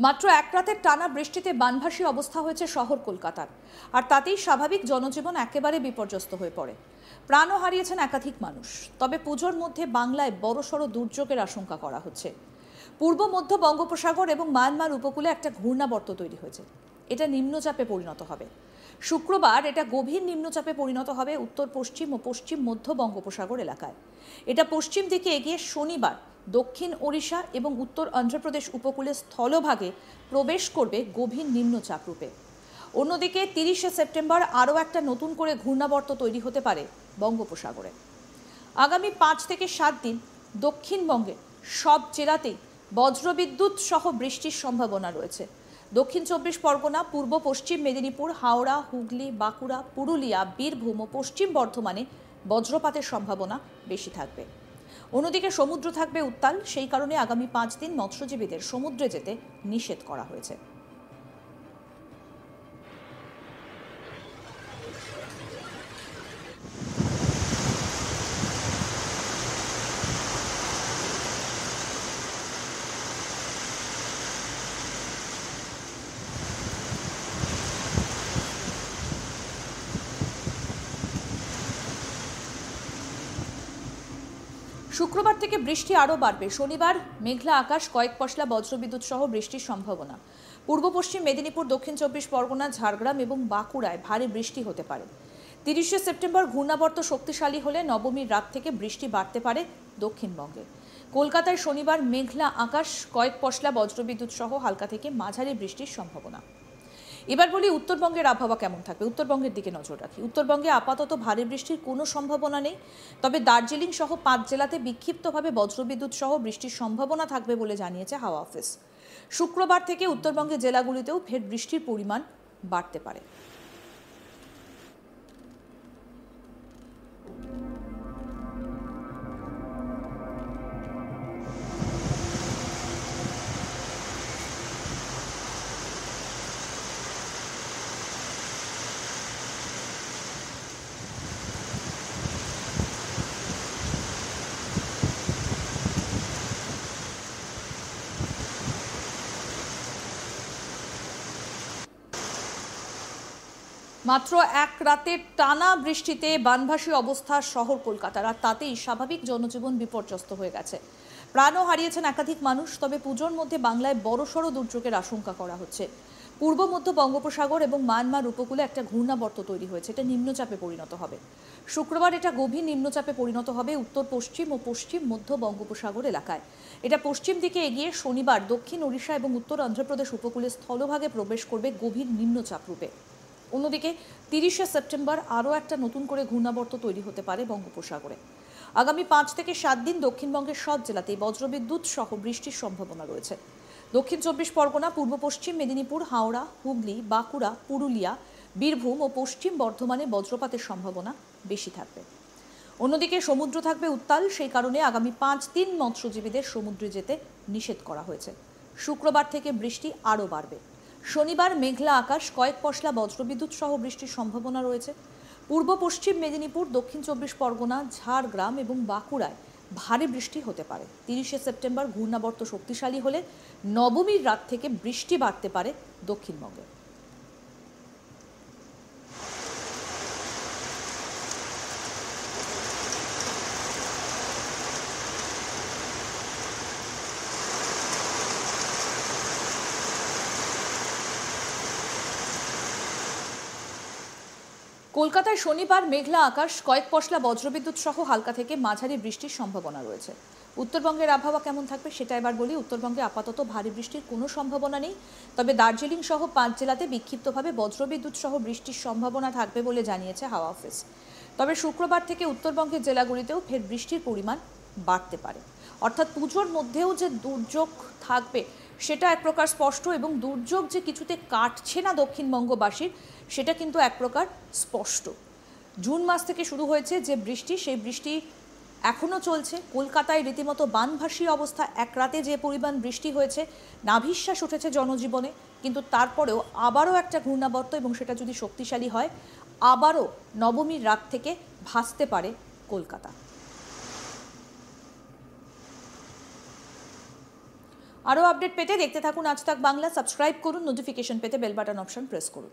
মাত্র এক রাতের টানা বৃষ্টিতে বানভাসী অবস্থা হয়েছে শহর কলকাতার, আর তাতেই স্বাভাবিক জনজীবন একেবারে বিপর্যস্ত হয়ে পড়ে। প্রাণও হারিয়েছেন একাধিক মানুষ। তবে পুজোর মধ্যে বাংলায় বড়সড় দুর্যোগের আশঙ্কা করা হচ্ছে। পূর্ব মধ্য বঙ্গোপসাগর এবং মায়ানমার উপকূলে একটা ঘূর্ণাবর্ত তৈরি হয়েছে। এটা নিম্নচাপে পরিণত হবে। শুক্রবার এটা গভীর নিম্নচাপে পরিণত হবে উত্তর পশ্চিম ও পশ্চিম মধ্য বঙ্গোপসাগর এলাকায়। এটা পশ্চিম দিকে এগিয়ে শনিবার দক্ষিণ ওড়িশা এবং উত্তর অন্ধ্রপ্রদেশ উপকূলের স্থলভাগে প্রবেশ করবে গভীর নিম্নচাপ রূপে। অন্যদিকে 30শে সেপ্টেম্বর আরও একটা নতুন করে ঘূর্ণাবর্ত তৈরি হতে পারে বঙ্গোপসাগরে। আগামী 5 থেকে 7 দিন দক্ষিণবঙ্গে সব জেলাতেই বজ্রবিদ্যুৎ সহ বৃষ্টির সম্ভাবনা রয়েছে। দক্ষিণ 24 পরগনা, পূর্ব পশ্চিম মেদিনীপুর, হাওড়া, হুগলি, বাঁকুড়া, পুরুলিয়া, বীরভূম ও পশ্চিম বর্ধমানে বজ্রপাতের সম্ভাবনা বেশি থাকবে। অন্যদিকে সমুদ্র থাকবে উত্তাল, সেই কারণে আগামী 5 দিন মৎস্যজীবীদের সমুদ্রে যেতে নিষেধ করা হয়েছে। শুক্রবার থেকে বৃষ্টি আরও বাড়বে। শনিবার মেঘলা আকাশ, কয়েক পশলা বজ্রবিদ্যুৎ সহ বৃষ্টির সম্ভাবনা। পূর্ব পশ্চিম মেদিনীপুর, দক্ষিণ 24 পরগনা, ঝাড়গ্রাম এবং বাঁকুড়ায় ভারী বৃষ্টি হতে পারে। 30শে সেপ্টেম্বর ঘূর্ণাবর্ত শক্তিশালী হলে নবমীর রাত থেকে বৃষ্টি বাড়তে পারে দক্ষিণবঙ্গে। কলকাতায় শনিবার মেঘলা আকাশ, কয়েক পশলা বজ্রবিদ্যুৎ সহ হালকা থেকে মাঝারি বৃষ্টির সম্ভাবনা। এবার বলি উত্তরবঙ্গের আবহাওয়া কেমন থাকবে। উত্তরবঙ্গের দিকে নজর রাখি। উত্তরবঙ্গে আপাতত ভারী বৃষ্টির কোনো সম্ভাবনা নেই, তবে দার্জিলিং সহ 5 জেলাতে বিক্ষিপ্তভাবে বজ্রবিদ্যুৎ সহ বৃষ্টির সম্ভাবনা থাকবে বলে জানিয়েছে হাওয়া অফিস। শুক্রবার থেকে উত্তরবঙ্গের জেলাগুলিতেও ফের বৃষ্টির পরিমাণ বাড়তে পারে। মাত্র এক রাতের টানা বৃষ্টিতে বানভাসী অবস্থা শহর কলকাতার, আর তাতেই স্বাভাবিক জনজীবন বিপর্যস্ত হয়ে গেছে। প্রাণও হারিয়েছেন একাধিক মানুষ। তবে পুজোর মধ্যে বাংলায় বড়সড় দুর্যোগের আশঙ্কা করা হচ্ছে। পূর্ব মধ্য বঙ্গোপসাগর এবং মায়ানমার উপকূলে একটা ঘূর্ণাবর্ত তৈরি হয়েছে। এটা নিম্নচাপে পরিণত হবে। শুক্রবার এটা গভীর নিম্নচাপে পরিণত হবে উত্তর পশ্চিম ও পশ্চিম মধ্য বঙ্গোপসাগর এলাকায়। এটা পশ্চিম দিকে এগিয়ে শনিবার দক্ষিণ ওড়িশা এবং উত্তর অন্ধ্রপ্রদেশ উপকূলের স্থলভাগে প্রবেশ করবে গভীর নিম্নচাপ রূপে। অন্যদিকে 30শে সেপ্টেম্বর আরও একটা নতুন করে ঘূর্ণাবর্ত তৈরি হতে পারে বঙ্গোপসাগরে। আগামী 5 থেকে 7 দিন দক্ষিণবঙ্গের সব জেলাতেই বজ্রবিদ্যুৎ সহ বৃষ্টির সম্ভাবনা রয়েছে। দক্ষিণ 24 পরগনা, পূর্ব পশ্চিম মেদিনীপুর, হাওড়া, হুগলি, বাঁকুড়া, পুরুলিয়া, বীরভূম ও পশ্চিম বর্ধমানে বজ্রপাতের সম্ভাবনা বেশি থাকবে। অন্যদিকে সমুদ্র থাকবে উত্তাল, সেই কারণে আগামী 5 দিন মৎস্যজীবীদের সমুদ্রে যেতে নিষেধ করা হয়েছে। শুক্রবার থেকে বৃষ্টি আরও বাড়বে। শনিবার মেঘলা আকাশ, কয়েক পশলা বজ্রবিদ্যুৎ সহ বৃষ্টির সম্ভাবনা রয়েছে। পূর্ব পশ্চিম মেদিনীপুর, দক্ষিণ 24 পরগনা, ঝাড়গ্রাম এবং বাঁকুড়ায় ভারী বৃষ্টি হতে পারে। 30শে সেপ্টেম্বর ঘূর্ণাবর্ত শক্তিশালী হলে নবমীর রাত থেকে বৃষ্টি বাড়তে পারে দক্ষিণবঙ্গে। কলকাতায় শনিবার মেঘলা আকাশ, কয়েক পশলা বজ্রবিদ্যুৎ সহ হালকা থেকে মাঝারি বৃষ্টির সম্ভাবনা রয়েছে। উত্তরবঙ্গের আবহাওয়া কেমন থাকবে সেটা এবার বলি। উত্তরবঙ্গে আপাতত ভারী বৃষ্টির কোনো সম্ভাবনা নেই, তবে দার্জিলিং সহ 5 জেলাতে বিক্ষিপ্তভাবে বজ্রবিদ্যুৎ সহ বৃষ্টির সম্ভাবনা থাকবে বলে জানিয়েছে হাওয়া অফিস। তবে শুক্রবার থেকে উত্তরবঙ্গের জেলাগুলিতেও ফের বৃষ্টির পরিমাণ বাড়তে পারে। অর্থাৎ পুজোর মধ্যেও যে দুর্যোগ থাকবে সেটা এক প্রকার স্পষ্ট, এবং দুর্যোগ যে কিছুতে কাটছে না দক্ষিণবঙ্গবাসীর সেটা কিন্তু এক প্রকার স্পষ্ট। জুন মাস থেকে শুরু হয়েছে যে বৃষ্টি, সেই বৃষ্টি এখনও চলছে। কলকাতায় রীতিমতো বানভাসী অবস্থা। এক রাতে যে পরিমাণ বৃষ্টি হয়েছে, নাভিশ্বাস উঠেছে জনজীবনে। কিন্তু তারপরেও আবারও একটা ঘূর্ণাবর্ত, এবং সেটা যদি শক্তিশালী হয়, আবারও নবমীর রাত থেকে ভাসতে পারে কলকাতা। আরও আপডেট পেতে দেখতে থাকুন আজ তাক বাংলা। সাবস্ক্রাইব করুন, নোটিফিকেশন পেতে বেল বাটন অপশন প্রেস করুন।